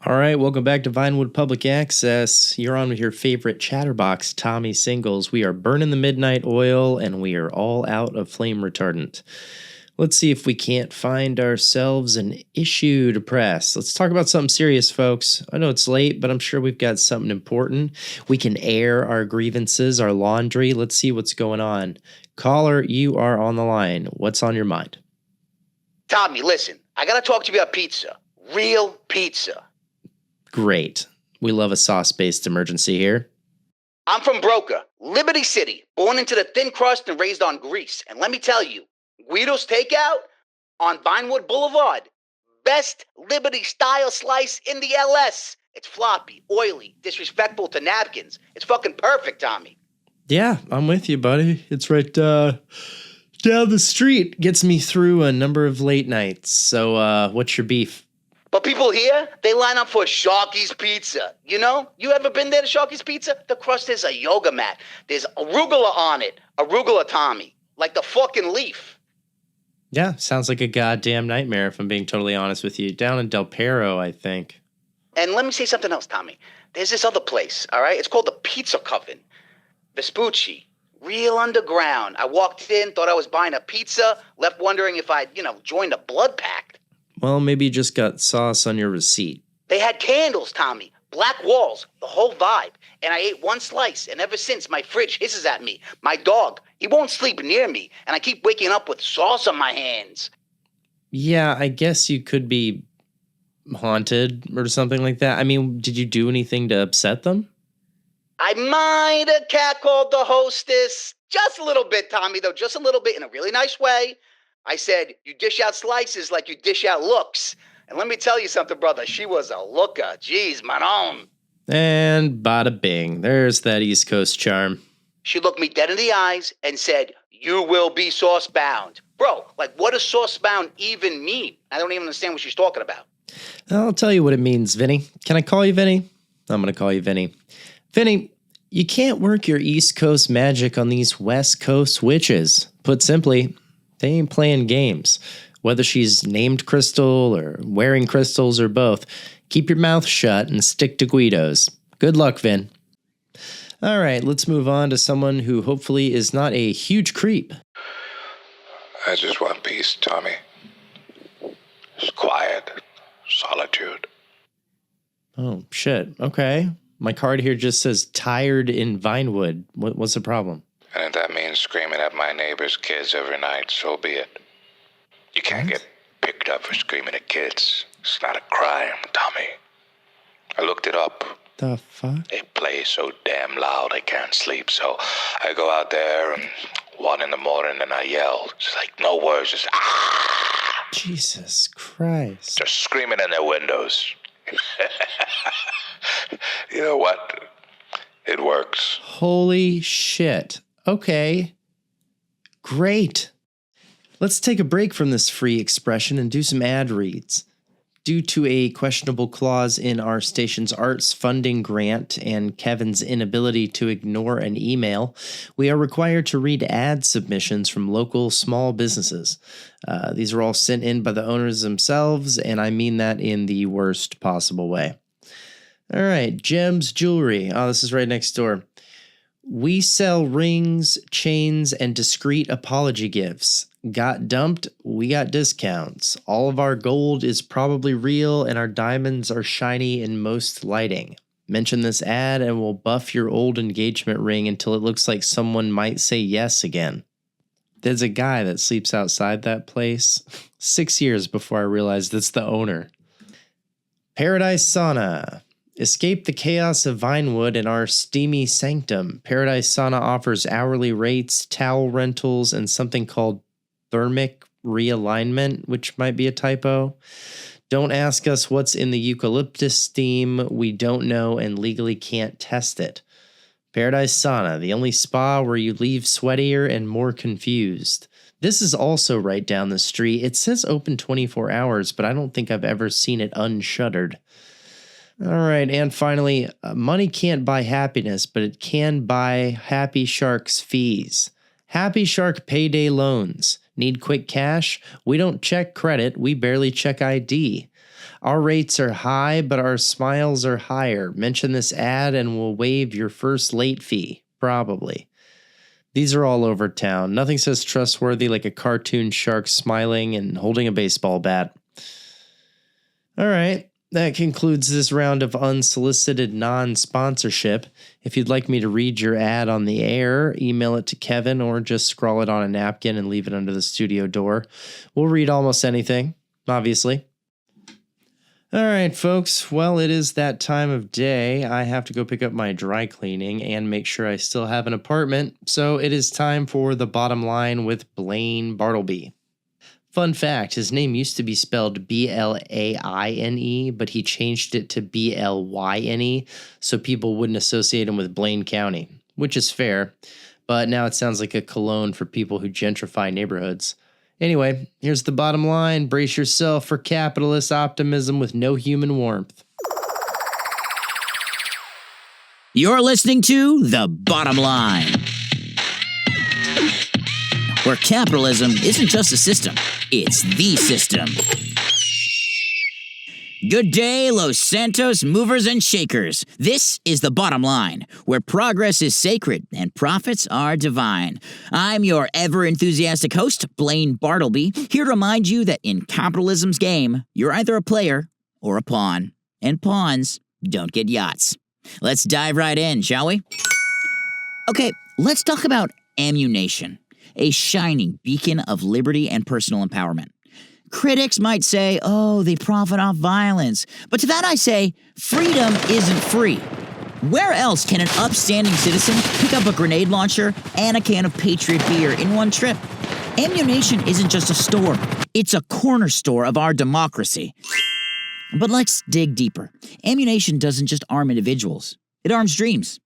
All right, welcome back to Vinewood Public Access. You're on with your favorite chatterbox, Tommy Singles. We are burning the midnight oil, and we are all out of flame retardant. Let's see if we can't find ourselves an issue to press. Let's talk about something serious, folks. I know it's late, but I'm sure we've got something important. We can air our grievances, our laundry. Let's see what's going on. Caller, you are on the line. What's on your mind? Tommy, listen, I gotta talk to you about pizza. Real pizza. Great. We love a sauce-based emergency here. I'm from Broca, Liberty City, born into the thin crust and raised on grease. And let me tell you, Guido's Takeout on Vinewood Boulevard. Best Liberty-style slice in the LS. It's floppy, oily, disrespectful to napkins. It's fucking perfect, Tommy. Yeah, I'm with you, buddy. It's right down the street. Gets me through a number of late nights. So what's your beef? But people here, they line up for Sharky's Pizza. You know? You ever been there to Sharky's Pizza? The crust is a yoga mat. There's arugula on it. Arugula, Tommy. Like the fucking leaf. Yeah, sounds like a goddamn nightmare, if I'm being totally honest with you. Down in Del Perro, I think. And let me say something else, Tommy. There's this other place, all right? It's called the Pizza Coven. Vespucci. Real underground. I walked in, thought I was buying a pizza, left wondering if I'd, joined a blood pact. Well, maybe you just got sauce on your receipt. They had candles, Tommy. Black walls. The whole vibe. And I ate one slice, and ever since, my fridge hisses at me. My dog, he won't sleep near me, and I keep waking up with sauce on my hands. Yeah, I guess you could be haunted or something like that. I mean, did you do anything to upset them? I might have catcalled the hostess. Just a little bit, Tommy, though. Just a little bit in a really nice way. I said, you dish out slices like you dish out looks. And let me tell you something, brother. She was a looker. Jeez, manon. And bada bing. There's that East Coast charm. She looked me dead in the eyes and said, you will be sauce-bound. Bro, what does sauce-bound even mean? I don't even understand what she's talking about. I'll tell you what it means, Vinny. Can I call you Vinny? I'm going to call you Vinny. Vinny, you can't work your East Coast magic on these West Coast witches. Put simply, they ain't playing games. Whether she's named Crystal or wearing crystals or both, keep your mouth shut and stick to Guido's. Good luck, Vin. All right, let's move on to someone who hopefully is not a huge creep. I just want peace, Tommy. Just quiet, solitude. Oh, shit. Okay. My card here just says tired in Vinewood. What's the problem? And if that means screaming at my neighbor's kids every night, so be it. You can't get picked up for screaming at kids. It's not a crime, Tommy. I looked it up. The fuck? They play so damn loud I can't sleep, so I go out there and 1 a.m. and I yell. It's like no words, just ah! Jesus Christ. Just screaming in their windows. You know what? It works. Holy shit. Okay. Great. Let's take a break from this free expression and do some ad reads. Due to a questionable clause in our station's arts funding grant and Kevin's inability to ignore an email, we are required to read ad submissions from local small businesses. These are all sent in by the owners themselves, and I mean that in the worst possible way. All right, Gems Jewelry. Oh, this is right next door. We sell rings, chains, and discreet apology gifts. Got dumped? We got discounts. All of our gold is probably real, and our diamonds are shiny in most lighting. Mention this ad, and we'll buff your old engagement ring until it looks like someone might say yes again. There's a guy that sleeps outside that place 6 years before I realized it's the owner. Paradise Sauna. Escape the chaos of Vinewood in our steamy sanctum. Paradise Sauna offers hourly rates, towel rentals, and something called thermic realignment, which might be a typo. Don't ask us what's in the eucalyptus steam. We don't know and legally can't test it. Paradise Sauna, the only spa where you leave sweatier and more confused. This is also right down the street. It says open 24 hours, but I don't think I've ever seen it unshuttered. All right, and finally, money can't buy happiness, but it can buy Happy Shark's fees. Happy Shark payday loans. Need quick cash? We don't check credit, we barely check ID. Our rates are high, but our smiles are higher. Mention this ad and we'll waive your first late fee. Probably. These are all over town. Nothing says trustworthy like a cartoon shark smiling and holding a baseball bat. All right. That concludes this round of unsolicited non-sponsorship. If you'd like me to read your ad on the air, email it to Kevin or just scrawl it on a napkin and leave it under the studio door. We'll read almost anything, obviously. All right, folks. Well, it is that time of day. I have to go pick up my dry cleaning and make sure I still have an apartment. So it is time for The Bottom Line with Blayne Bartlby. Fun fact, his name used to be spelled Blaine, but he changed it to Blyne so people wouldn't associate him with Blayne County, which is fair, but now it sounds like a cologne for people who gentrify neighborhoods. Anyway, here's the bottom line. Brace yourself for capitalist optimism with no human warmth. You're listening to The Bottom Line, where capitalism isn't just a system, it's the system. Good day, Los Santos movers and shakers. This is The Bottom Line, where progress is sacred and profits are divine. I'm your ever-enthusiastic host, Blayne Bartlby, here to remind you that in capitalism's game, you're either a player or a pawn, and pawns don't get yachts. Let's dive right in, shall we? Okay, let's talk about Ammu-Nation, a shining beacon of liberty and personal empowerment. Critics might say, oh, they profit off violence. But to that I say, freedom isn't free. Where else can an upstanding citizen pick up a grenade launcher and a can of Patriot beer in one trip? Ammu-Nation isn't just a store. It's a corner store of our democracy. But let's dig deeper. Ammu-Nation doesn't just arm individuals. It arms dreams.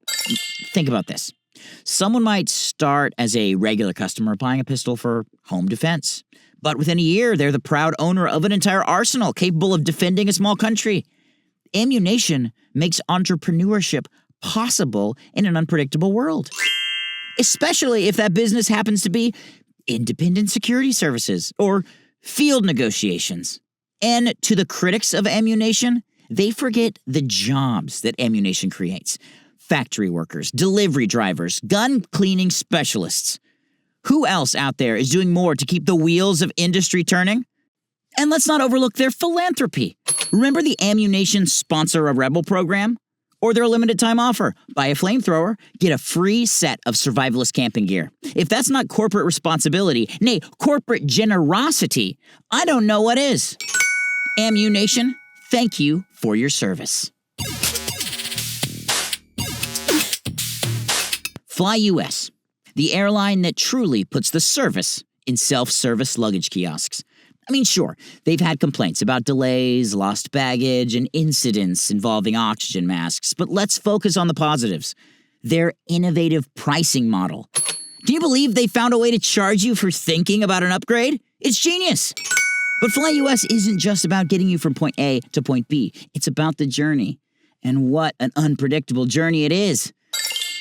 Think about this. Someone might start as a regular customer buying a pistol for home defense. But within a year, they're the proud owner of an entire arsenal capable of defending a small country. Ammu-Nation makes entrepreneurship possible in an unpredictable world, especially if that business happens to be independent security services or field negotiations. And to the critics of Ammu-Nation, they forget the jobs that Ammu-Nation creates. Factory workers, delivery drivers, gun cleaning specialists. Who else out there is doing more to keep the wheels of industry turning? And let's not overlook their philanthropy. Remember the Ammu-Nation Sponsor a Rebel program? Or their limited time offer. Buy a flamethrower, get a free set of survivalist camping gear. If that's not corporate responsibility, nay, corporate generosity, I don't know what is. Ammu-Nation, thank you for your service. Fly US, the airline that truly puts the service in self-service luggage kiosks. I mean, sure, they've had complaints about delays, lost baggage, and incidents involving oxygen masks, but let's focus on the positives. Their innovative pricing model. Can you believe they found a way to charge you for thinking about an upgrade? It's genius! But Fly US isn't just about getting you from point A to point B. It's about the journey. And what an unpredictable journey it is.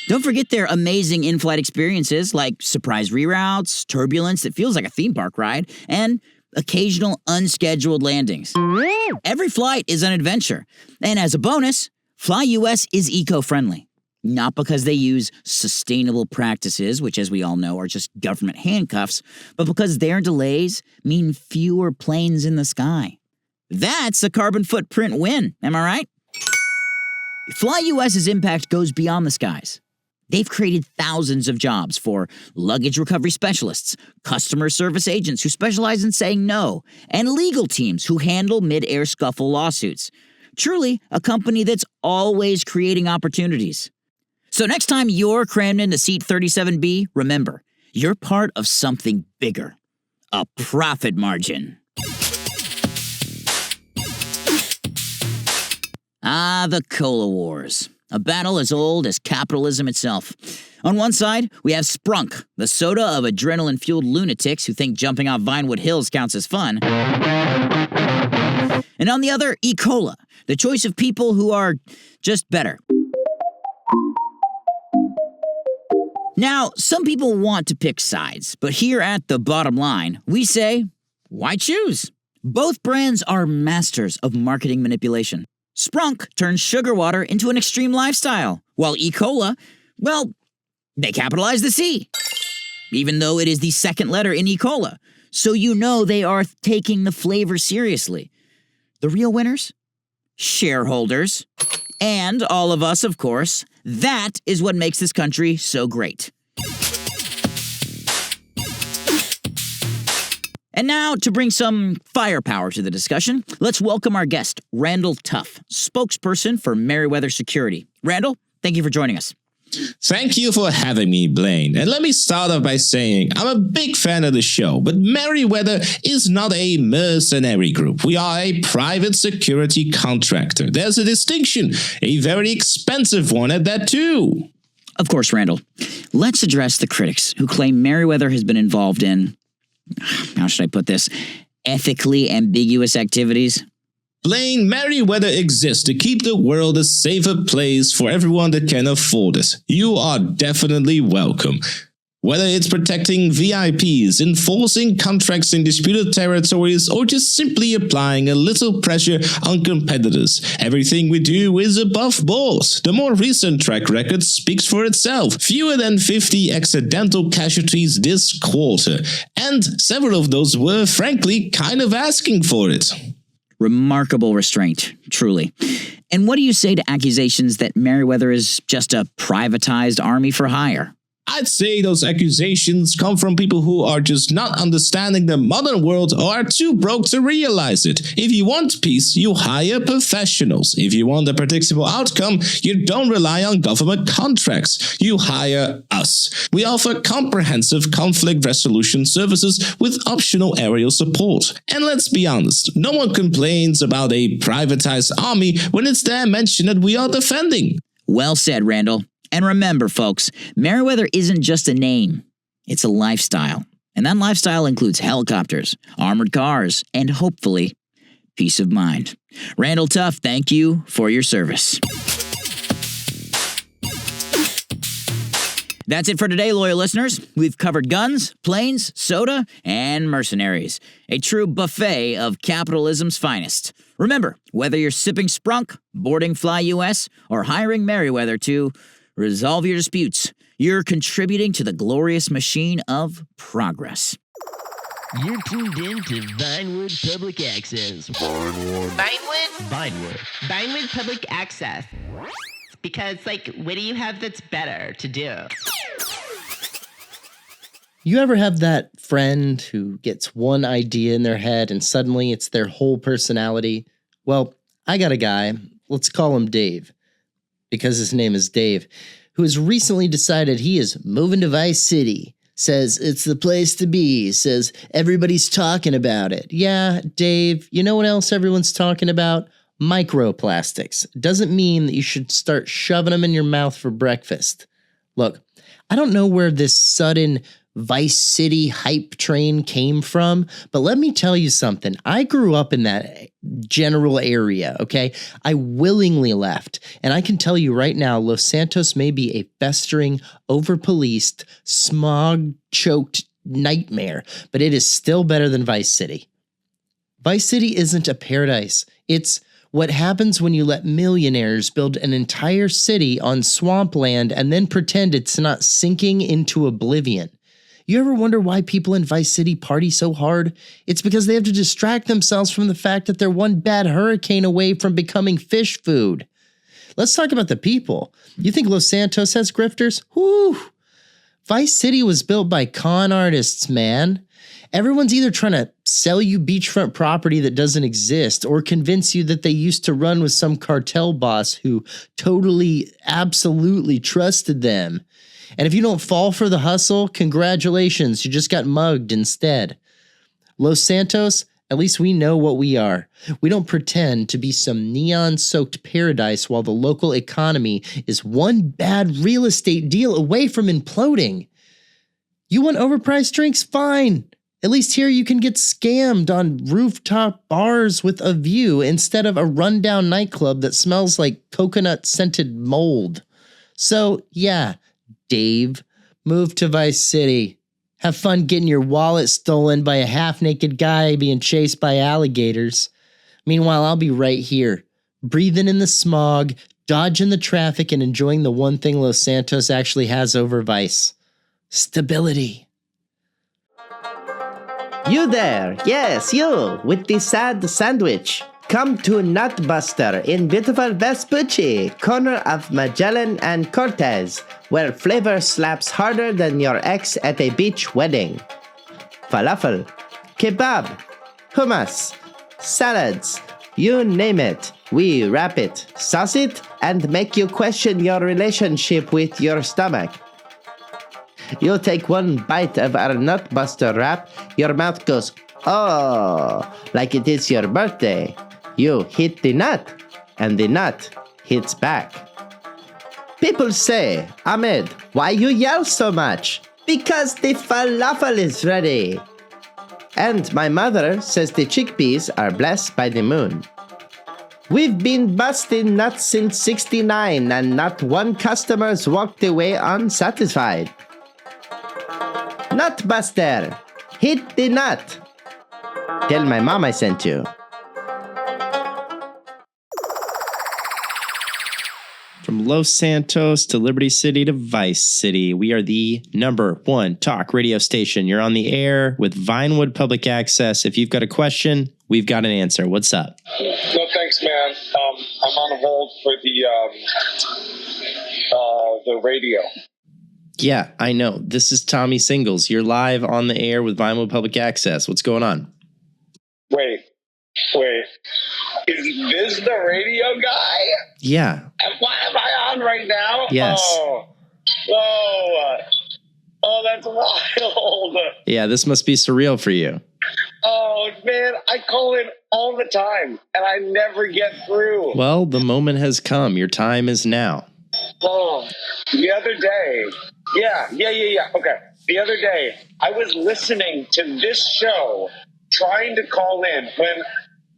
Don't forget their amazing in-flight experiences like surprise reroutes, turbulence that feels like a theme park ride, and occasional unscheduled landings. Every flight is an adventure. And as a bonus, Fly US is eco-friendly. Not because they use sustainable practices, which as we all know are just government handcuffs, but because their delays mean fewer planes in the sky. That's a carbon footprint win, am I right? Fly US's impact goes beyond the skies. They've created thousands of jobs for luggage recovery specialists, customer service agents who specialize in saying no, and legal teams who handle mid-air scuffle lawsuits. Truly, a company that's always creating opportunities. So next time you're crammed into seat 37B, remember, you're part of something bigger. A profit margin. Ah, the Cola Wars. A battle as old as capitalism itself. On one side, we have Sprunk, the soda of adrenaline-fueled lunatics who think jumping off Vinewood Hills counts as fun. And on the other, E-Cola, the choice of people who are just better. Now, some people want to pick sides, but here at The Bottom Line, we say, why choose? Both brands are masters of marketing manipulation. Sprunk turns sugar water into an extreme lifestyle, while E. Cola, well, they capitalize the C, even though it is the second letter in E. Cola. So you know they are taking the flavor seriously. The real winners? Shareholders. And all of us, of course. That is what makes this country so great. And now, to bring some firepower to the discussion, let's welcome our guest, Randall Tuff, spokesperson for Merriweather Security. Randall, thank you for joining us. Thank you for having me, Blayne. And let me start off by saying I'm a big fan of the show, but Merriweather is not a mercenary group. We are a private security contractor. There's a distinction, a very expensive one at that too. Of course, Randall. Let's address the critics who claim Merriweather has been involved in, how should I put this, ethically ambiguous activities. Blayne, Merriweather exists to keep the world a safer place for everyone that can afford it. You are definitely welcome. Whether it's protecting VIPs, enforcing contracts in disputed territories, or just simply applying a little pressure on competitors, everything we do is above board. The more recent track record speaks for itself. Fewer than 50 accidental casualties this quarter, and several of those were, frankly, kind of asking for it. Remarkable restraint, truly. And what do you say to accusations that Merriweather is just a privatized army for hire? I'd say those accusations come from people who are just not understanding the modern world or are too broke to realize it. If you want peace, you hire professionals. If you want a predictable outcome, you don't rely on government contracts. You hire us. We offer comprehensive conflict resolution services with optional aerial support. And let's be honest, no one complains about a privatized army when it's their mention that we are defending. Well said, Randall. And remember, folks, Merriweather isn't just a name. It's a lifestyle. And that lifestyle includes helicopters, armored cars, and hopefully, peace of mind. Randall Tuff, thank you for your service. That's it for today, loyal listeners. We've covered guns, planes, soda, and mercenaries. A true buffet of capitalism's finest. Remember, whether you're sipping Sprunk, boarding Fly US, or hiring Merriweather to resolve your disputes, you're contributing to the glorious machine of progress. You're tuned in to Vinewood Public Access. Vinewood Public Access. Because, what do you have that's better to do? You ever have that friend who gets one idea in their head and suddenly it's their whole personality? Well, I got a guy, let's call him Dave, because his name is Dave, who has recently decided he is moving to Vice City. Says it's the place to be. Says everybody's talking about it. Yeah, Dave, you know what else everyone's talking about? Microplastics. Doesn't mean that you should start shoving them in your mouth for breakfast. Look, I don't know where this sudden Vice City hype train came from, but let me tell you something. I grew up in that general area, okay? I willingly left, and I can tell you right now, Los Santos may be a festering, over-policed, smog-choked nightmare, but it is still better than Vice City. Vice City isn't a paradise. It's what happens when you let millionaires build an entire city on swampland and then pretend it's not sinking into oblivion. You ever wonder why people in Vice City party so hard? It's because they have to distract themselves from the fact that they're one bad hurricane away from becoming fish food. Let's talk about the people. You think Los Santos has grifters? Whew! Vice City was built by con artists, man. Everyone's either trying to sell you beachfront property that doesn't exist or convince you that they used to run with some cartel boss who totally, absolutely trusted them. And if you don't fall for the hustle, congratulations, you just got mugged instead. Los Santos, at least we know what we are. We don't pretend to be some neon-soaked paradise while the local economy is one bad real estate deal away from imploding. You want overpriced drinks? Fine. At least here you can get scammed on rooftop bars with a view instead of a rundown nightclub that smells like coconut-scented mold. So, yeah, Dave, move to Vice City. Have fun getting your wallet stolen by a half-naked guy being chased by alligators. Meanwhile, I'll be right here, breathing in the smog, dodging the traffic, and enjoying the one thing Los Santos actually has over Vice. Stability. You there, yes, you, with the sad sandwich. Come to Nutbuster in beautiful Vespucci, corner of Magellan and Cortez, where flavor slaps harder than your ex at a beach wedding. Falafel, kebab, hummus, salads, you name it. We wrap it, sauce it, and make you question your relationship with your stomach. You take one bite of our Nutbuster wrap, your mouth goes, oh, like it is your birthday. You hit the nut, and the nut hits back. People say, Ahmed, why you yell so much? Because the falafel is ready. And my mother says the chickpeas are blessed by the moon. We've been busting nuts since '69, and not one customer's walked away unsatisfied. Nutbuster, hit the nut. Tell my mom I sent you. From Los Santos to Liberty City to Vice City, we are the #1 talk radio station. You're on the air with Vinewood Public Access. If you've got a question, we've got an answer. What's up? No, thanks, man. I'm on hold for the radio. Yeah, I know. This is Tommy Singles. You're live on the air with Vinewood Public Access. What's going on? Wait. Is this the radio guy? Yeah. Am I on right now? Yes. Oh, that's wild. Yeah, this must be surreal for you. Oh, man, I call in all the time, and I never get through. Well, the moment has come. Your time is now. Oh, the other day. Yeah. Okay. The other day, I was listening to this show, trying to call in when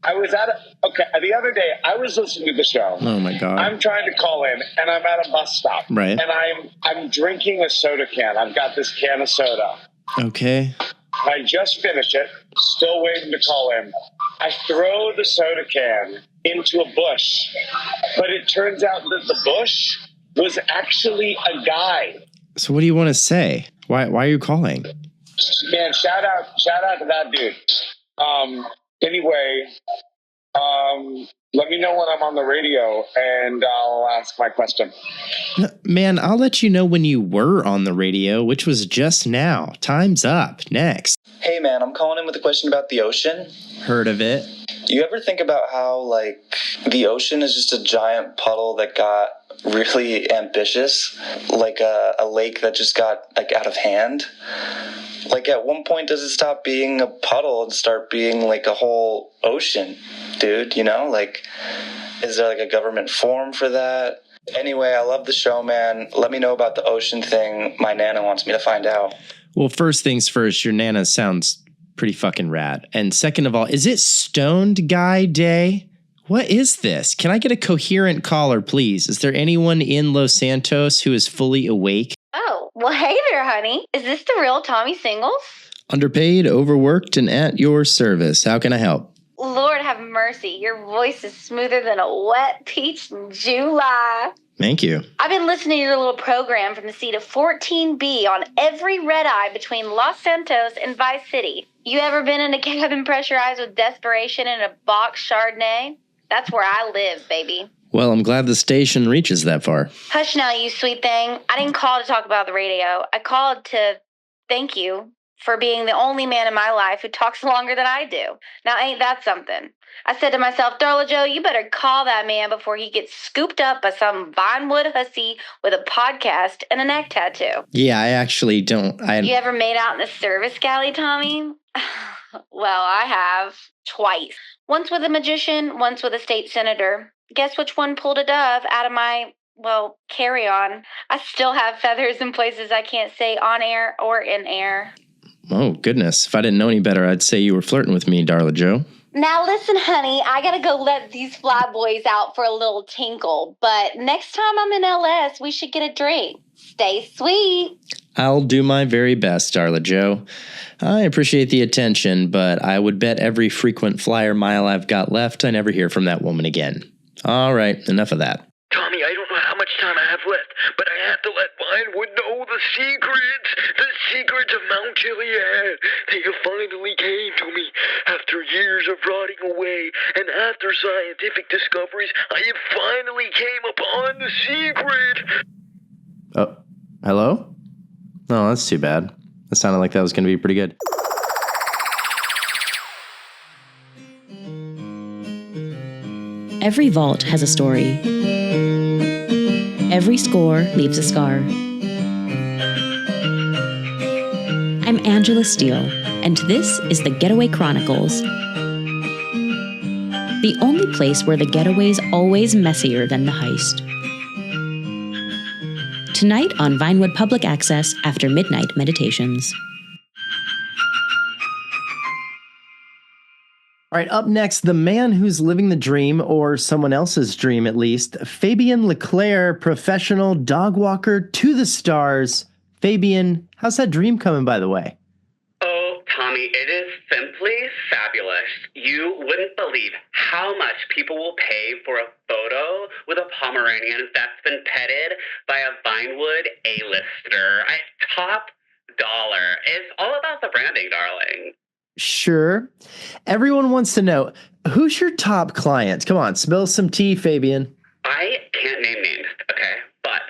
I was the other day, I was listening to the show. Oh, my God. I'm trying to call in, and I'm at a bus stop. Right. And I'm drinking a soda can. I've got this can of soda. Okay. I just finished it, still waiting to call in. I throw the soda can into a bush, but it turns out that the bush was actually a guy. So what do you want to say? Why are you calling? Man, shout out to that dude. Anyway, let me know when I'm on the radio, and I'll ask my question. Man, I'll let you know when you were on the radio, which was just now. Time's up. Next. Hey, man, I'm calling in with a question about the ocean. Heard of it. You ever think about how, the ocean is just a giant puddle that got really ambitious? Like a lake that just got, out of hand? At one point, does it stop being a puddle and start being, a whole ocean, dude? You know? Is there, a government form for that? Anyway, I love the show, man. Let me know about the ocean thing. My Nana wants me to find out. Well, first things first, your Nana sounds pretty fucking rad. And second of all, is it Stoned Guy Day? What is this? Can I get a coherent caller, please? Is there anyone in Los Santos who is fully awake? Oh, well, hey there, honey. Is this the real Tommy Singles? Underpaid, overworked, and at your service. How can I help? Lord have mercy. Your voice is smoother than a wet peach in July. Thank you. I've been listening to your little program from the seat of 14B on every red eye between Los Santos and Vice City. You ever been in a cabin pressurized with desperation in a box Chardonnay? That's where I live, baby. Well, I'm glad the station reaches that far. Hush now, you sweet thing. I didn't call to talk about the radio. I called to thank you for being the only man in my life who talks longer than I do. Now, ain't that something? I said to myself, Darla Jo, you better call that man before he gets scooped up by some Vinewood hussy with a podcast and a neck tattoo. Yeah, I actually don't. You ever made out in the service galley, Tommy? Well, I have. Twice. Once with a magician, once with a state senator. Guess which one pulled a dove out of my, carry-on. I still have feathers in places I can't say on air or in air. Oh, goodness. If I didn't know any better, I'd say you were flirting with me, Darla Jo. Now listen, honey, I gotta go let these fly boys out for a little tinkle, but next time I'm in LS, we should get a drink. Stay sweet. I'll do my very best, Darla Jo. I appreciate the attention, but I would bet every frequent flyer mile I've got left I never hear from that woman again. All right, enough of that. Tommy, I don't know how much time I have left, but I have to let Vinewood know the secrets of Mount Chiliad. They have finally came to me after years of rotting away, and after scientific discoveries, I have finally came upon the secret. Oh, hello? Oh, that's too bad. That sounded like that was going to be pretty good. Every vault has a story. Every score leaves a scar. I'm Angela Steele, and this is the Getaway Chronicles. The only place where the getaway's always messier than the heist. Tonight on Vinewood Public Access after Midnight Meditations. All right, up next, the man who's living the dream, or someone else's dream at least, Fabian Leclerc, professional dog walker to the stars. Fabian, how's that dream coming, by the way? Oh, Tommy, it is simply fabulous. You wouldn't believe how much people will pay for a photo with a Pomeranian that's been petted by a Vinewood A-lister. Top dollar. It's all about the branding, darling. Sure. Everyone wants to know, who's your top client? Come on, spill some tea, Fabian. I can't name names, okay? But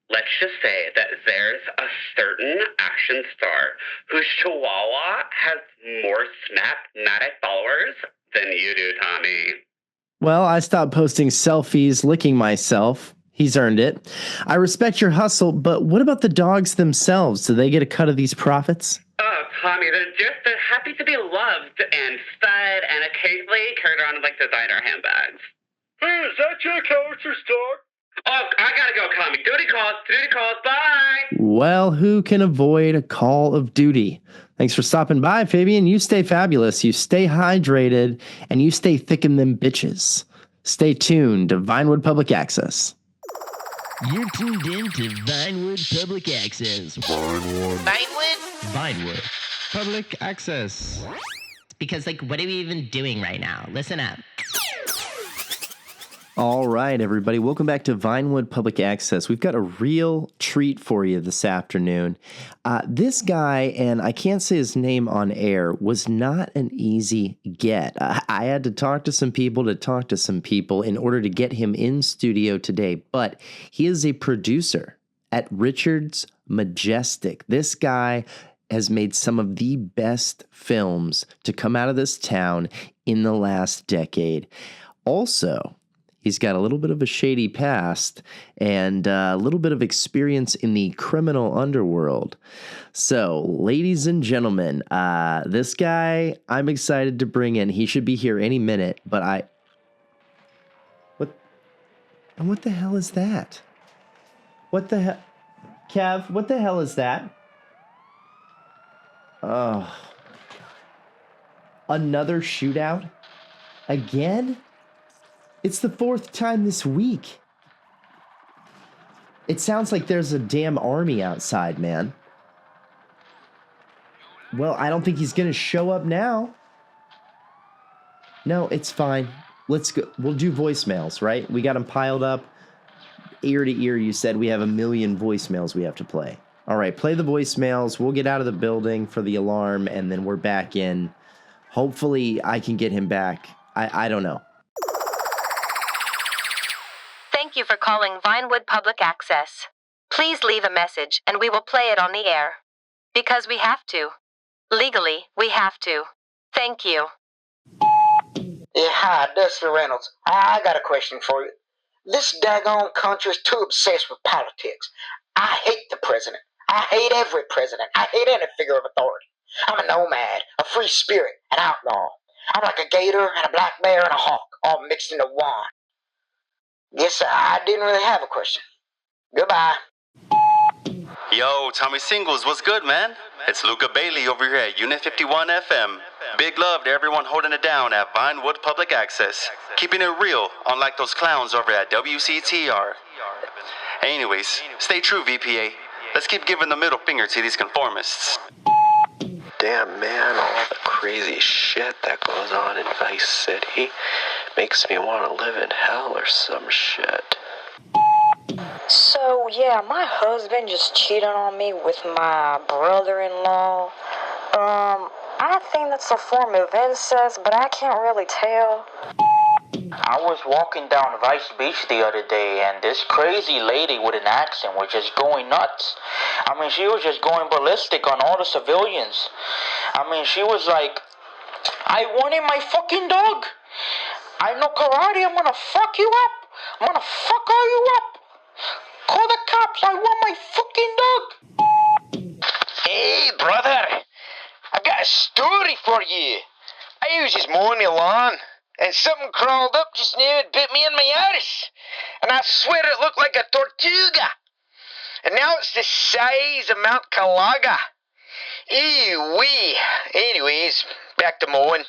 let's just say that there's a certain action star whose chihuahua has more Snapmatic followers than you do, Tommy. Well, I stopped posting selfies licking myself. He's earned it. I respect your hustle, but what about the dogs themselves? Do they get a cut of these profits? Oh, Tommy, they're happy to be loved and fed and occasionally carried around in, like, designer handbags. Hey, is that your character's dog? Oh, I gotta go, Tommy. Duty calls, bye! Well, who can avoid a call of duty? Thanks for stopping by, Fabian. You stay fabulous, you stay hydrated, and you stay thick in them bitches. Stay tuned to Vinewood Public Access. You're tuned in to Vinewood Public Access. Vinewood Public Access. Because, what are we even doing right now? Listen up. All right, everybody. Welcome back to Vinewood Public Access. We've got a real treat for you this afternoon. This guy, and I can't say his name on air, was not an easy get. I had to talk to some people in order to get him in studio today, but he is a producer at Richard's Majestic. This guy has made some of the best films to come out of this town in the last decade. Also, he's got a little bit of a shady past and a little bit of experience in the criminal underworld. So, ladies and gentlemen, this guy I'm excited to bring in. He should be here any minute, but what the hell is that? What the hell? Kev, what the hell is that? Oh. Another shootout? Again? It's the fourth time this week. It sounds like there's a damn army outside, man. Well, I don't think he's going to show up now. No, it's fine. Let's go. We'll do voicemails, right? We got them piled up. Ear to ear, you said we have 1 million voicemails we have to play. All right, play the voicemails. We'll get out of the building for the alarm, and then we're back in. Hopefully, I can get him back. I don't know. Thank you for calling Vinewood Public Access. Please leave a message, and we will play it on the air. Because we have to. Legally, we have to. Thank you. Yeah, hi, Dusty Reynolds. I got a question for you. This daggone country is too obsessed with politics. I hate the president. I hate every president. I hate any figure of authority. I'm a nomad, a free spirit, an outlaw. I'm like a gator and a black bear and a hawk, all mixed into one. Guess I didn't really have a question. Goodbye. Yo, Tommy Singles, what's good, man? It's Luca Bailey over here at Unit 51 FM. Big love to everyone holding it down at Vinewood Public Access. Keeping it real, unlike those clowns over at WCTR. Anyways, stay true, VPA. Let's keep giving the middle finger to these conformists. Damn, man, all the crazy shit that goes on in Vice City makes me want to live in hell or some shit. So, yeah, my husband just cheated on me with my brother-in-law. I think that's a form of incest, but I can't really tell. I was walking down Vice Beach the other day, and this crazy lady with an accent was just going nuts. I mean, she was just going ballistic on all the civilians. I mean, she was like, I wanted my fucking dog. I know karate, I'm gonna fuck you up. I'm gonna fuck all you up. Call the cops, I want my fucking dog. Hey, brother. I've got a story for you. I was just mowing the lawn, and something crawled up just now and bit me in my arse. And I swear it looked like a tortuga. And now it's the size of Mount Calaga. Ew-wee. Anyways, back to mowing.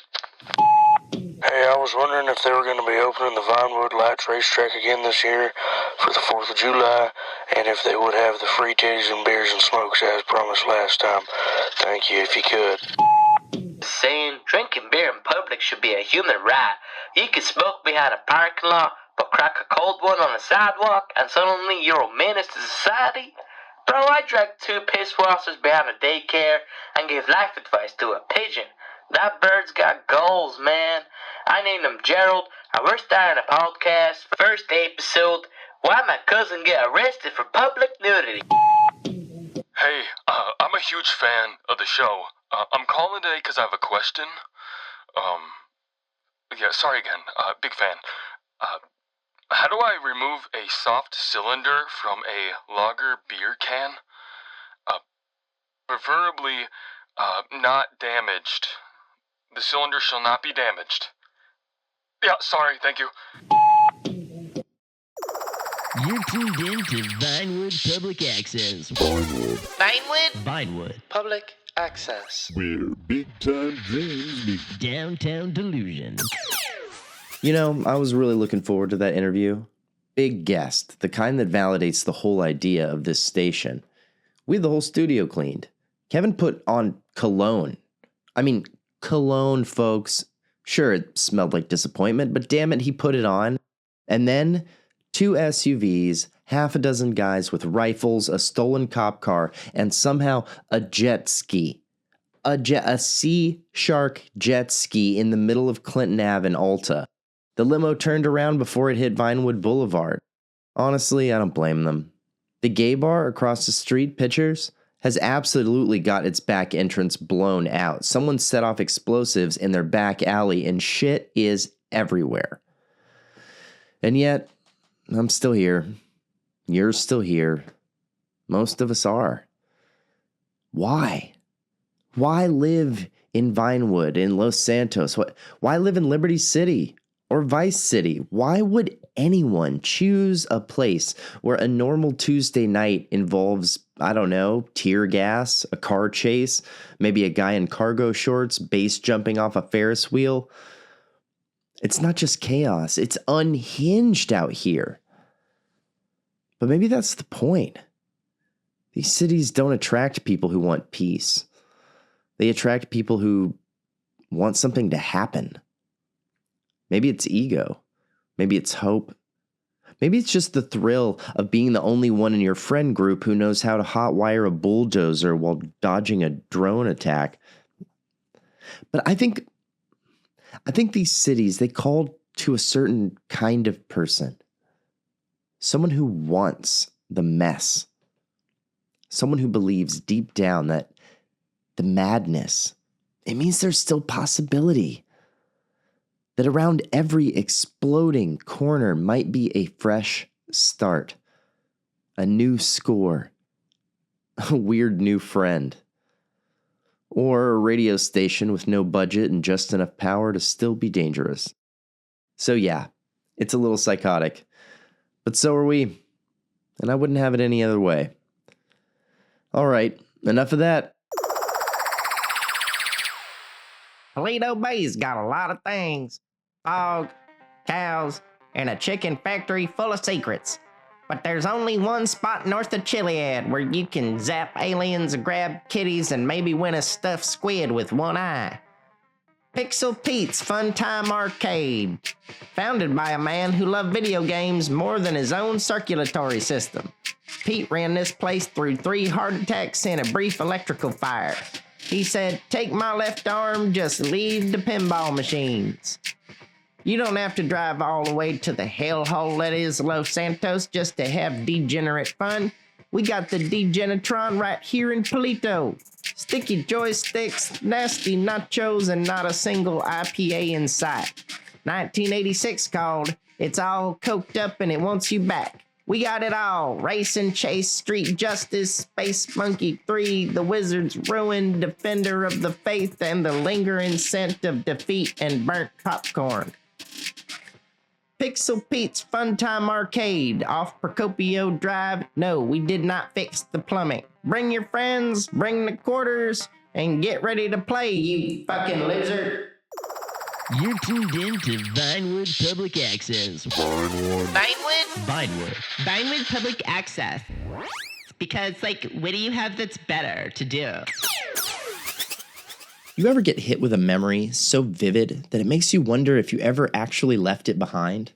Hey, I was wondering if they were going to be opening the Vinewood Lights racetrack again this year for the 4th of July, and if they would have the free titties and beers and smokes as promised last time. Thank you if you could. Saying drinking beer in public should be a human right. You can smoke behind a parking lot, but crack a cold one on a sidewalk, and suddenly you're a menace to society? Bro, I drank 2 piss washers behind a daycare and gave life advice to a pigeon. That bird's got goals, man. I named him Gerald, and we're starting a podcast. First episode, why my cousin get arrested for public nudity. Hey, I'm a huge fan of the show. I'm calling today because I have a question. Yeah, sorry again. Big fan. How do I remove a soft cylinder from a lager beer can? Preferably, not damaged. The cylinder shall not be damaged. Yeah, sorry, thank you. You're tuned in to Vinewood Public Access. Vinewood Public Access. Where big-time dreams meet downtown delusion. You know, I was really looking forward to that interview. Big guest, the kind that validates the whole idea of this station. We had the whole studio cleaned. Kevin put on cologne. I mean, cologne, folks. Sure, it smelled like disappointment, but damn it, he put it on. And then 2 SUVs, half a dozen guys with rifles, a stolen cop car, and somehow a jet ski. A Sea Shark jet ski in the middle of Clinton Ave in Alta. The limo turned around before it hit Vinewood Boulevard. Honestly, I don't blame them. The gay bar across the street, Pitchers, has absolutely got its back entrance blown out. Someone set off explosives in their back alley and shit is everywhere. And yet, I'm still here. You're still here. Most of us are. Why? Why live in Vinewood, in Los Santos? Why live in Liberty City or Vice City? Why would anyone choose a place where a normal Tuesday night involves, I don't know, tear gas, a car chase, maybe a guy in cargo shorts, base jumping off a Ferris wheel? It's not just chaos, it's unhinged out here. But maybe that's the point. These cities don't attract people who want peace. They attract people who want something to happen. Maybe it's ego. Maybe it's hope. Maybe it's just the thrill of being the only one in your friend group who knows how to hotwire a bulldozer while dodging a drone attack. But I think these cities, they call to a certain kind of person. Someone who wants the mess. Someone who believes deep down that the madness, it means there's still possibility. That around every exploding corner might be a fresh start. A new score. A weird new friend. Or a radio station with no budget and just enough power to still be dangerous. So yeah, it's a little psychotic. But so are we. And I wouldn't have it any other way. All right, enough of that. Toledo Bay's got a lot of things. Fog, cows, and a chicken factory full of secrets. But there's only one spot north of Chiliad where you can zap aliens, grab kitties, and maybe win a stuffed squid with one eye. Pixel Pete's Fun Time Arcade, founded by a man who loved video games more than his own circulatory system. Pete ran this place through 3 heart attacks and a brief electrical fire. He said, "Take my left arm, just leave the pinball machines." You don't have to drive all the way to the hellhole that is Los Santos just to have degenerate fun. We got the Degenitron right here in Polito. Sticky joysticks, nasty nachos, and not a single IPA in sight. 1986 called. It's all coked up and it wants you back. We got it all. Race and Chase, Street Justice, Space Monkey 3, The Wizard's Ruin, Defender of the Faith, and the lingering scent of defeat and burnt popcorn. Pixel Pete's Fun Time Arcade, off Procopio Drive. No, we did not fix the plumbing. Bring your friends, bring the quarters, and get ready to play, you fucking loser. You're tuned in to Vinewood Public Access. Vinewood Public Access. Because, what do you have that's better to do? You ever get hit with a memory so vivid that it makes you wonder if you ever actually left it behind?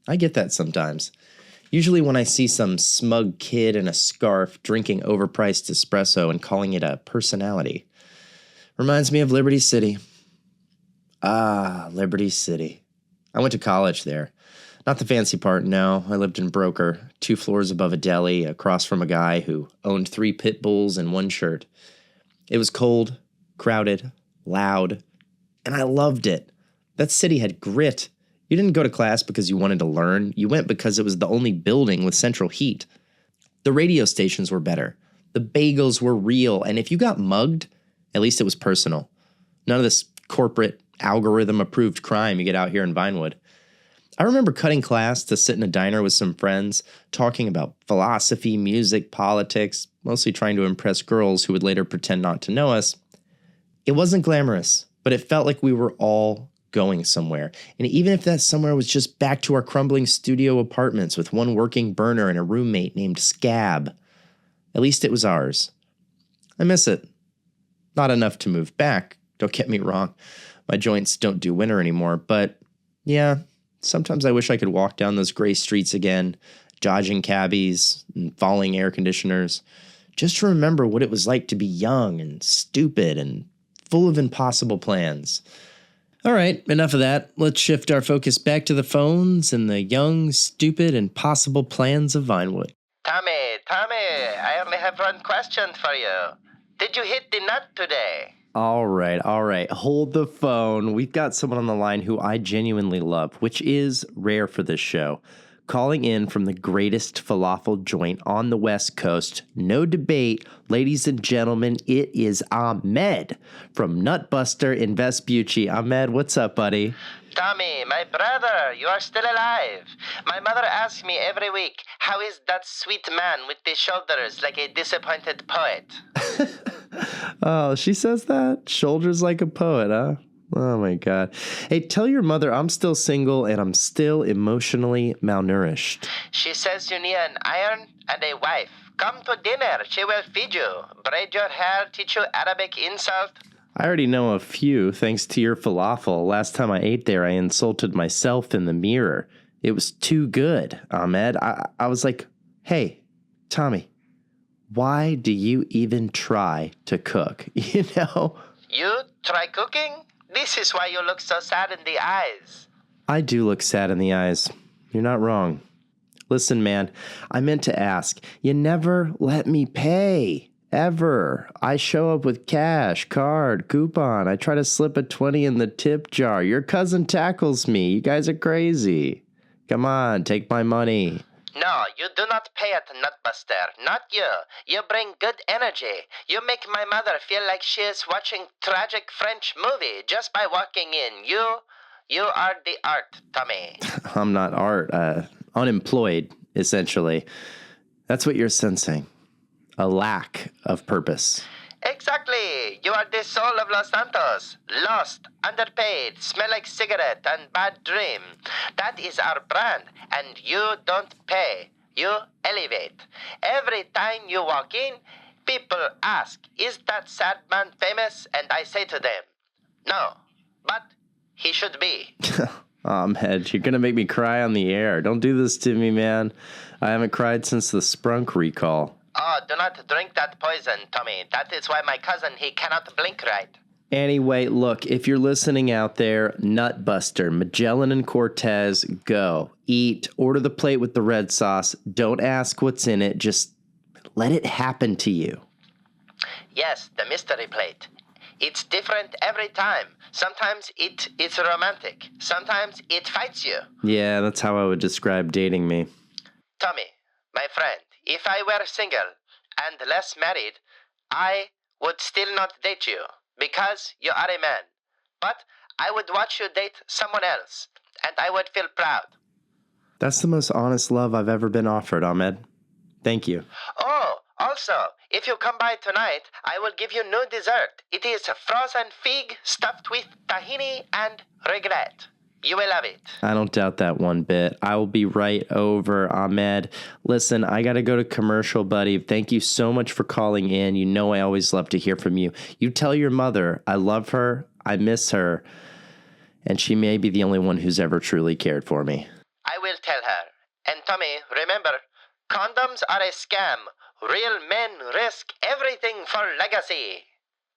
I get that sometimes. Usually when I see some smug kid in a scarf drinking overpriced espresso and calling it a personality. Reminds me of Liberty City. Ah, Liberty City. I went to college there. Not the fancy part, no. I lived in Broker, 2 floors above a deli, across from a guy who owned 3 pit bulls and 1 shirt. It was cold, crowded, loud, and I loved it. That city had grit. You didn't go to class because you wanted to learn. You went because it was the only building with central heat. The radio stations were better. The bagels were real, and if you got mugged, at least it was personal. None of this corporate, algorithm-approved crime you get out here in Vinewood. I remember cutting class to sit in a diner with some friends, talking about philosophy, music, politics, mostly trying to impress girls who would later pretend not to know us. It wasn't glamorous, but it felt like we were all going somewhere. And even if that somewhere was just back to our crumbling studio apartments with 1 working burner and a roommate named Scab, at least it was ours. I miss it. Not enough to move back, don't get me wrong. My joints don't do winter anymore, but yeah, sometimes I wish I could walk down those gray streets again, dodging cabbies and falling air conditioners, just to remember what it was like to be young and stupid and full of impossible plans. All right, enough of that. Let's shift our focus back to the phones and the young, stupid, and possible plans of Vinewood. Tommy, I only have 1 question for you. Did you hit the nut today? All right. Hold the phone. We've got someone on the line who I genuinely love, which is rare for this show. Calling in from the greatest falafel joint on the West Coast. No debate. Ladies and gentlemen, it is Ahmed from Nutbuster in Vespucci. Ahmed, what's up, buddy? Tommy, my brother, you are still alive. My mother asks me every week, how is that sweet man with the shoulders like a disappointed poet? Oh, she says that? Shoulders like a poet, huh? Oh, my God. Hey, tell your mother I'm still single and I'm still emotionally malnourished. She says you need an iron and a wife. Come to dinner. She will feed you. Braid your hair, teach you Arabic insult. I already know a few, thanks to your falafel. Last time I ate there, I insulted myself in the mirror. It was too good, Ahmed. I was like, hey, Tommy, why do you even try to cook? You know? You try cooking? This is why you look so sad in the eyes. I do look sad in the eyes. You're not wrong. Listen, man, I meant to ask. You never let me pay. Ever. I show up with cash, card, coupon. I try to slip a 20 in the tip jar. Your cousin tackles me. You guys are crazy. Come on, take my money. No, you do not pay at Nutbuster. Not you. You bring good energy. You make my mother feel like she is watching tragic French movie just by walking in. You are the art, Tommy. I'm not art. Unemployed, essentially. That's what you're sensing. A lack of purpose. Exactly. You are the soul of Los Santos. Lost, underpaid, smell like cigarette, and bad dream. That is our brand, and you don't pay. You elevate. Every time you walk in, people ask, is that sad man famous? And I say to them, no, but he should be. Ahmed, you're going to make me cry on the air. Don't do this to me, man. I haven't cried since the Sprunk recall. Oh, do not drink that poison, Tommy. That is why my cousin, he cannot blink right. Anyway, look, if you're listening out there, Nutbuster, Magellan and Cortez, go. Eat, order the plate with the red sauce. Don't ask what's in it. Just let it happen to you. Yes, the mystery plate. It's different every time. Sometimes it's romantic. Sometimes it fights you. Yeah, that's how I would describe dating me. Tommy, my friend, if I were single and less married, I would still not date you because you are a man. But I would watch you date someone else, and I would feel proud. That's the most honest love I've ever been offered, Ahmed. Thank you. Oh, also, if you come by tonight, I will give you new dessert. It is frozen fig stuffed with tahini and regret. You will love it. I don't doubt that one bit. I will be right over, Ahmed. Listen, I got to go to commercial, buddy. Thank you so much for calling in. You know I always love to hear from you. You tell your mother I love her, I miss her, and she may be the only one who's ever truly cared for me. I will tell her. And Tommy, remember, condoms are a scam. Real men risk everything for legacy.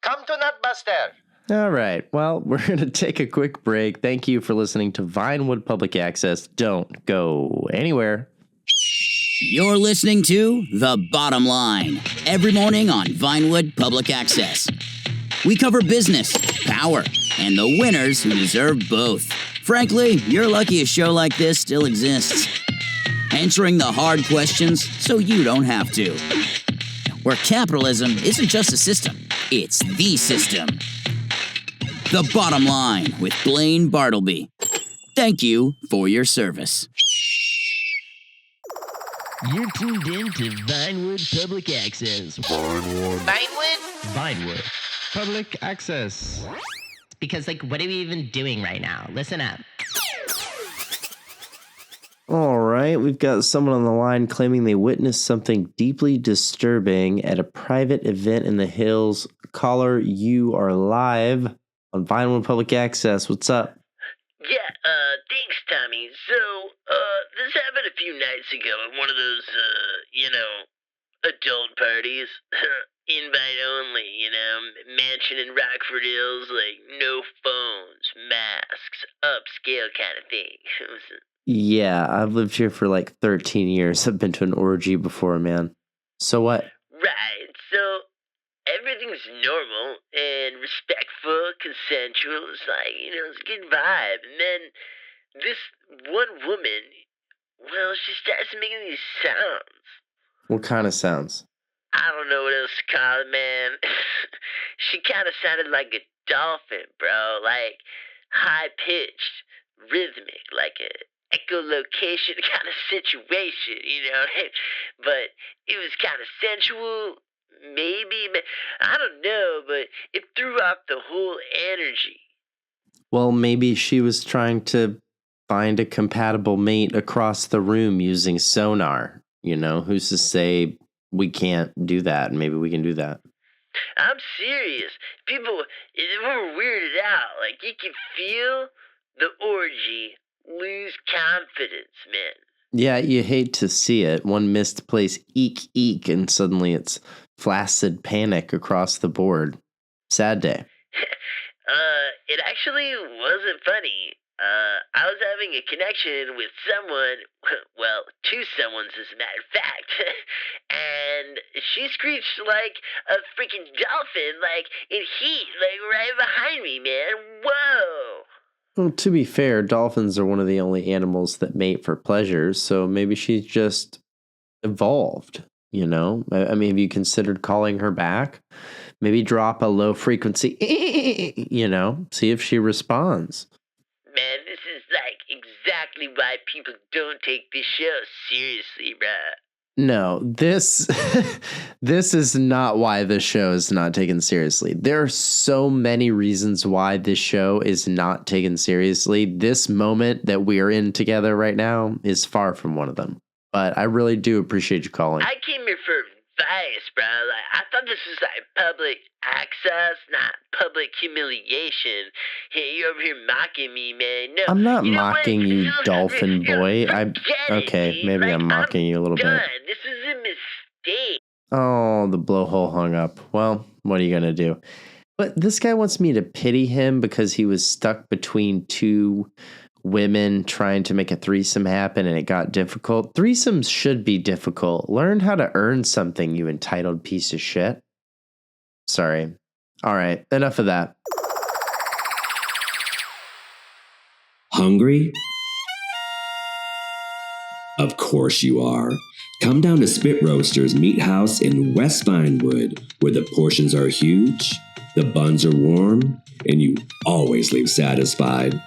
Come to Nutbuster. All right. Well, we're going to take a quick break. Thank you for listening to Vinewood Public Access. Don't go anywhere. You're listening to The Bottom Line every morning on Vinewood Public Access. We cover business, power, and the winners who deserve both. Frankly, you're lucky a show like this still exists. Answering the hard questions so you don't have to. Where capitalism isn't just a system, it's the system. The Bottom Line with Blayne Bartlby. Thank you for your service. You're tuned in to Vinewood Public Access. Vinewood Public Access. Because, what are we even doing right now? Listen up. All right, we've got someone on the line claiming they witnessed something deeply disturbing at a private event in the hills. Caller, you are live on Vinewood Public Access. What's up? Yeah, thanks, Tommy. So, this happened a few nights ago at one of those, adult parties. Invite only, mansion in Rockford Hills, no phones, masks, upscale kind of thing. Yeah, I've lived here for 13 years. I've been to an orgy before, man. So what? Right, so everything's normal and respectful, consensual. It's it's a good vibe. And then this one woman, she starts making these sounds. What kind of sounds? I don't know what else to call it, man. She kind of sounded like a dolphin, bro. High-pitched, rhythmic, like a echolocation kind of situation, But it was kind of sensual, maybe. I don't know, but it threw off the whole energy. Well, maybe she was trying to find a compatible mate across the room using sonar. Who's to say we can't do that? Maybe we can do that. I'm serious. People were weirded out. You can feel the orgy lose confidence, man. Yeah, you hate to see it. One misplaced eek, eek, and suddenly it's flaccid panic across the board. Sad day. It actually wasn't funny. I was having a connection with someone, two someones as a matter of fact, and she screeched like a freaking dolphin, in heat, right behind me, man. Whoa! Well, to be fair, dolphins are one of the only animals that mate for pleasure, so maybe she's just evolved, I mean, have you considered calling her back? Maybe drop a low frequency, see if she responds. Man, this is exactly why people don't take this show seriously, bruh. No, this this is not why this show is not taken seriously. There are so many reasons why this show is not taken seriously. This moment that we are in together right now is far from one of them. But I really do appreciate you calling. I came here for advice, bro. Like, I thought this was like public access, not public humiliation. Hey, you're over here mocking me, man. No, I'm not mocking you, dolphin boy. Okay, maybe I'm mocking you a little bit. This is a mistake. Oh, the blowhole hung up. Well, what are you gonna do? But this guy wants me to pity him because he was stuck between two women trying to make a threesome happen and it got difficult. Threesomes should be difficult. Learn how to earn something, you entitled piece of shit. Sorry. All right, enough of that. Hungry? Of course you are. Come down to Spitroasters Meathouse in West Vinewood, where the portions are huge, the buns are warm, and you always leave satisfied.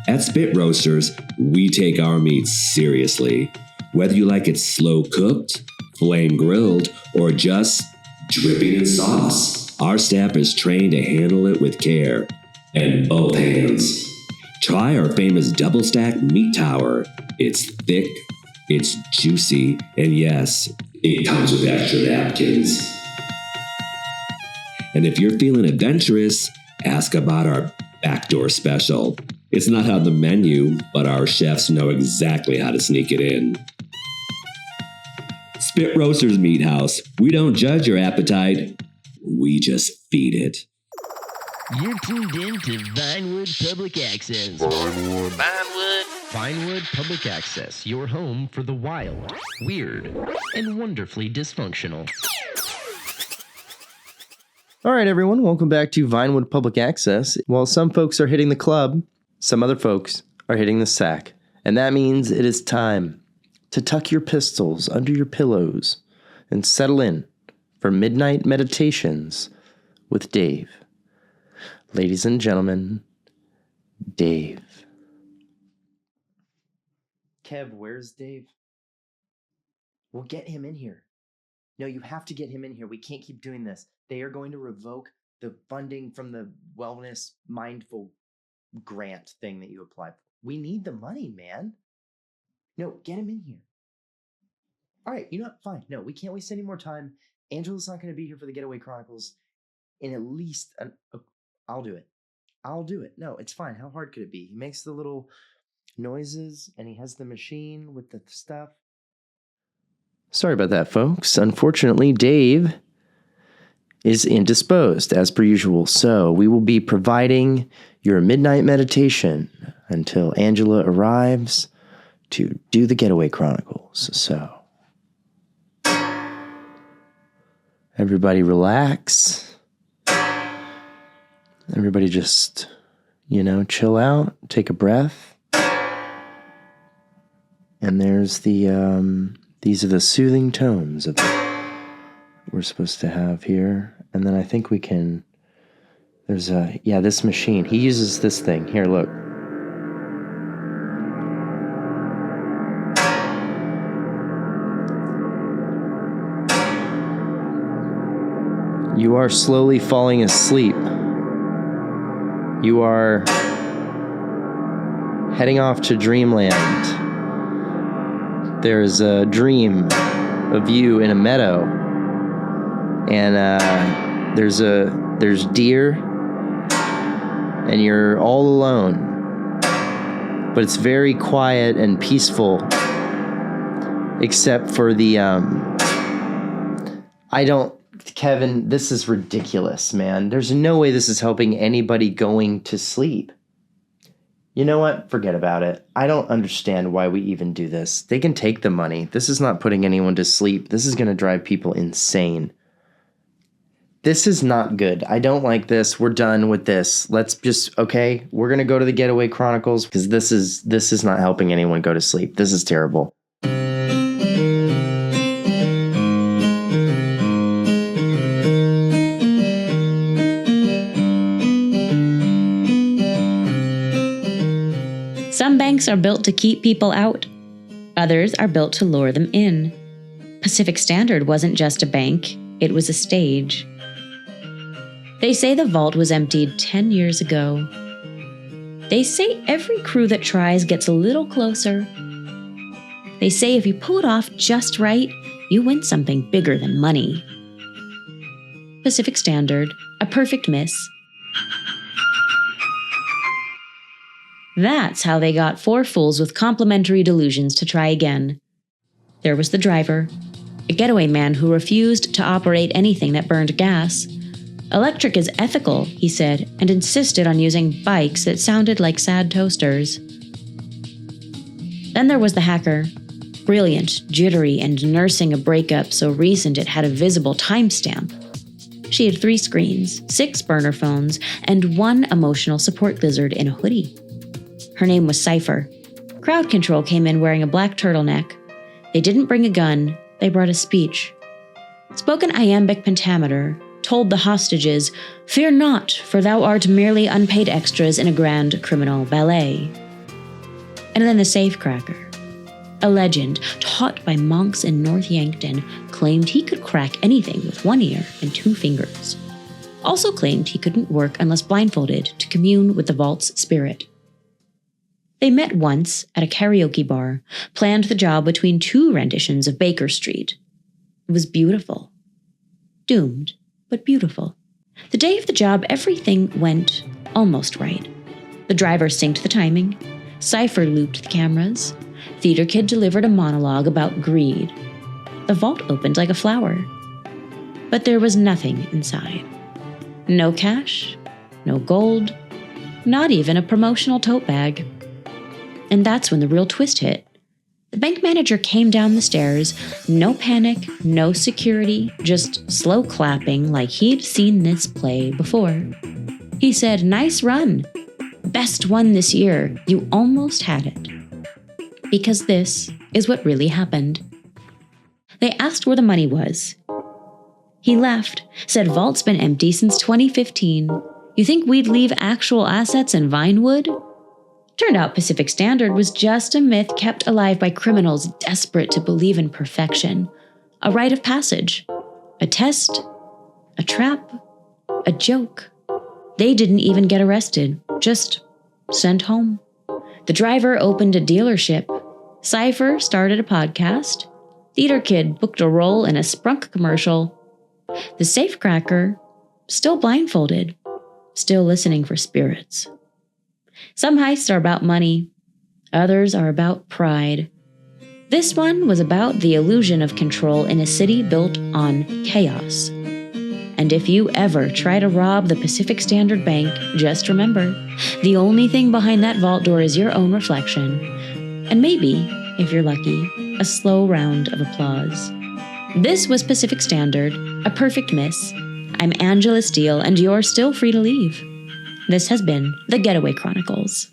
At Spitroasters, we take our meats seriously. Whether you like it slow cooked, flame grilled, or just dripping in sauce, our staff is trained to handle it with care and both hands. Try our famous double stack meat tower. It's thick, it's juicy, and yes, it comes with extra napkins. And if you're feeling adventurous, ask about our backdoor special. It's not on the menu, but our chefs know exactly how to sneak it in. Spitroasters Meathouse. We don't judge your appetite. We just feed it. You're tuned in to Vinewood Public Access. Vinewood Public Access, your home for the wild, weird, and wonderfully dysfunctional. All right, everyone, welcome back to Vinewood Public Access. While some folks are hitting the club, some other folks are hitting the sack. And that means it is time to tuck your pistols under your pillows and settle in for midnight meditations with Dave. Ladies and gentlemen, Dave. Kev, where's Dave? We'll get him in here. No, you have to get him in here. We can't keep doing this. They are going to revoke the funding from the Wellness Mindful grant thing that you applied for. We need the money, man. No, get him in here. All right, you know what? Fine. No, we can't waste any more time. Angela's not going to be here for the Getaway Chronicles in at least I'll do it. I'll do it. No, it's fine. How hard could it be? He makes the little noises and he has the machine with the stuff. Sorry about that, folks. Unfortunately, Dave is indisposed as per usual. So we will be providing your midnight meditation until Angela arrives to do the Getaway Chronicles. So everybody relax. Everybody just, chill out, take a breath. And there's these are the soothing tones of we're supposed to have here. And then I think we can, there's this machine. He uses this thing. Here, look. You are slowly falling asleep. You are heading off to dreamland. There's a dream of you in a meadow. And there's deer, and you're all alone. But it's very quiet and peaceful, except for the Kevin, this is ridiculous, man. There's no way this is helping anybody going to sleep. You know what? Forget about it. I don't understand why we even do this. They can take the money. This is not putting anyone to sleep. This is going to drive people insane. This is not good. I don't like this. We're done with this. Let's just, okay, we're going to go to the Getaway Chronicles because this is not helping anyone go to sleep. This is terrible. Some banks are built to keep people out. Others are built to lure them in. Pacific Standard wasn't just a bank, it was a stage. They say the vault was emptied 10 years ago. They say every crew that tries gets a little closer. They say if you pull it off just right, you win something bigger than money. Pacific Standard, a perfect miss. That's how they got 4 fools with complimentary delusions to try again. There was the driver, a getaway man who refused to operate anything that burned gas. Electric is ethical, he said, and insisted on using bikes that sounded like sad toasters. Then there was the hacker, brilliant, jittery, and nursing a breakup so recent it had a visible timestamp. She had 3 screens, 6 burner phones, and 1 emotional support lizard in a hoodie. Her name was Cypher. Crowd control came in wearing a black turtleneck. They didn't bring a gun, they brought a speech. Spoken iambic pentameter told the hostages, "Fear not, for thou art merely unpaid extras in a grand criminal ballet." And then the safecracker, a legend taught by monks in North Yankton, claimed he could crack anything with 1 ear and 2 fingers. Also claimed he couldn't work unless blindfolded to commune with the vault's spirit. They met once at a karaoke bar, planned the job between 2 renditions of Baker Street. It was beautiful. Doomed, but beautiful. The day of the job, everything went almost right. The driver synced the timing. Cypher looped the cameras. Theater Kid delivered a monologue about greed. The vault opened like a flower. But there was nothing inside. No cash, no gold, not even a promotional tote bag. And that's when the real twist hit. The bank manager came down the stairs, no panic, no security, just slow clapping like he'd seen this play before. He said, "Nice run. Best one this year. You almost had it." Because this is what really happened. They asked where the money was. He laughed, said vault's been empty since 2015. You think we'd leave actual assets in Vinewood? Turned out Pacific Standard was just a myth kept alive by criminals desperate to believe in perfection. A rite of passage. A test. A trap. A joke. They didn't even get arrested, just sent home. The driver opened a dealership. Cypher started a podcast. Theater Kid booked a role in a Sprunk commercial. The safecracker, still blindfolded, still listening for spirits. Some heists are about money. Others are about pride. This one was about the illusion of control in a city built on chaos. And if you ever try to rob the Pacific Standard Bank, just remember, the only thing behind that vault door is your own reflection. And maybe, if you're lucky, a slow round of applause. This was Pacific Standard, a perfect miss. I'm Angela Steele, and you're still free to leave. This has been The Getaway Chronicles.